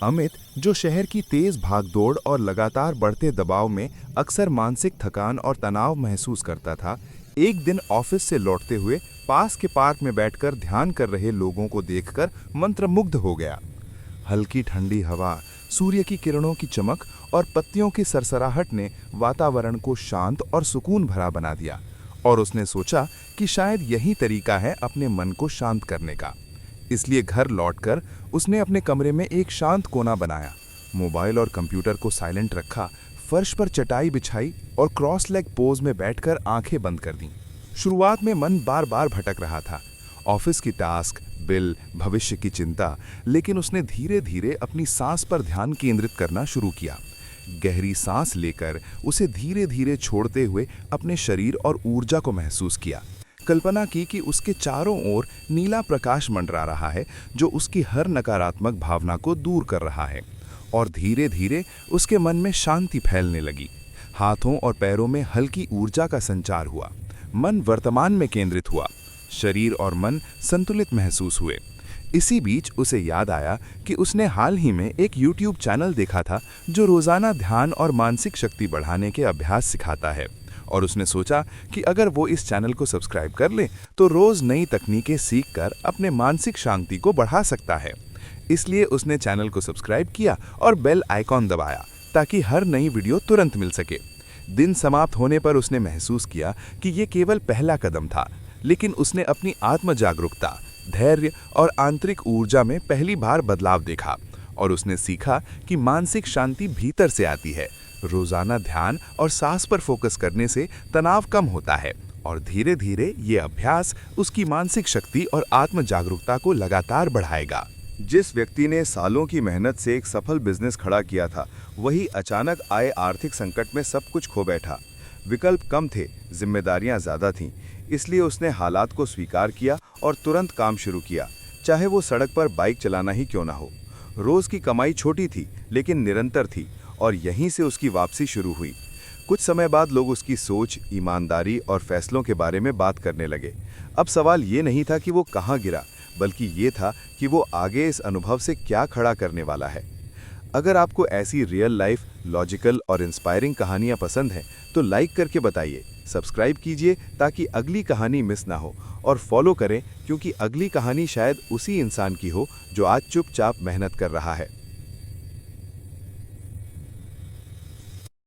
अमित, जो शहर की तेज भागदौड़ और लगातार बढ़ते दबाव में अक्सर मानसिक थकान और तनाव महसूस करता था, एक दिन ऑफिस से लौटते हुए पास के पार्क में बैठकर ध्यान कर रहे लोगों को देखकर मंत्रमुग्ध हो गया। हल्की ठंडी हवा, सूर्य की किरणों की चमक और पत्तियों की सरसराहट ने वातावरण को शांत और सुकून भरा बना दिया, और उसने सोचा कि शायद यही तरीका है अपने मन को शांत करने का। इसलिए घर लौटकर उसने अपने कमरे में एक शांत कोना बनाया, मोबाइल और कंप्यूटर को साइलेंट रखा, फर्श पर चटाई बिछाई और क्रॉस लेग पोज में बैठकर आंखें बंद कर दी। शुरुआत में मन बार बार भटक रहा था, ऑफिस की टास्क, बिल, भविष्य की चिंता, लेकिन उसने धीरे धीरे अपनी सांस पर ध्यान केंद्रित करना शुरू किया। गहरी सांस लेकर उसे धीरे धीरे छोड़ते हुए अपने शरीर और ऊर्जा को महसूस किया। कल्पना की कि उसके चारों ओर नीला प्रकाश मंडरा रहा है, जो उसकी हर नकारात्मक भावना को दूर कर रहा है, और धीरे धीरे उसके मन में शांति फैलने लगी। हाथों और पैरों में हल्की ऊर्जा का संचार हुआ, मन वर्तमान में केंद्रित हुआ, शरीर और मन संतुलित महसूस हुए। इसी बीच उसे याद आया कि उसने हाल ही में एक YouTube चैनल देखा था जो रोजाना ध्यान और मानसिक शक्ति बढ़ाने के अभ्यास सिखाता है, और उसने सोचा कि अगर वो इस चैनल को सब्सक्राइब कर ले तो रोज नई तकनीकें सीखकर अपने मानसिक शांति को बढ़ा सकता है। इसलिए उसने चैनल को सब्सक्राइब किया और बेल आइकॉन दबाया ताकि हर नई वीडियो तुरंत मिल सके। दिन समाप्त होने पर उसने महसूस किया कि ये केवल पहला कदम था, लेकिन उसने अपनी आत्म जागरूकता, धैर्य और आंतरिक ऊर्जा में पहली बार बदलाव देखा, और उसने सीखा कि मानसिक शांति भीतर से आती है। रोजाना ध्यान और सांस पर फोकस करने से तनाव कम होता है, और धीरे धीरे ये अभ्यास उसकी मानसिक शक्ति और आत्म जागरूकता को लगातार बढ़ाएगा। जिस व्यक्ति ने सालों की मेहनत से एक सफल बिजनेस खड़ा किया था, वही अचानक आए आर्थिक संकट में सब कुछ खो बैठा। विकल्प कम थे, जिम्मेदारियां ज्यादा थीं, इसलिए उसने हालात को स्वीकार किया और तुरंत काम शुरू किया, चाहे वो सड़क पर बाइक चलाना ही क्यों ना हो। रोज की कमाई छोटी थी लेकिन निरंतर थी, और यहीं से उसकी वापसी शुरू हुई। कुछ समय बाद लोग उसकी सोच, ईमानदारी और फैसलों के बारे में बात करने लगे। अब सवाल ये नहीं था कि वो कहाँ गिरा, बल्कि ये था कि वो आगे इस अनुभव से क्या खड़ा करने वाला है। अगर आपको ऐसी रियल लाइफ, लॉजिकल और इंस्पायरिंग कहानियाँ पसंद हैं तो लाइक करके बताइए, सब्सक्राइब कीजिए ताकि अगली कहानी मिस ना हो, और फॉलो करें क्योंकि अगली कहानी शायद उसी इंसान की हो जो आज चुपचाप मेहनत कर रहा है।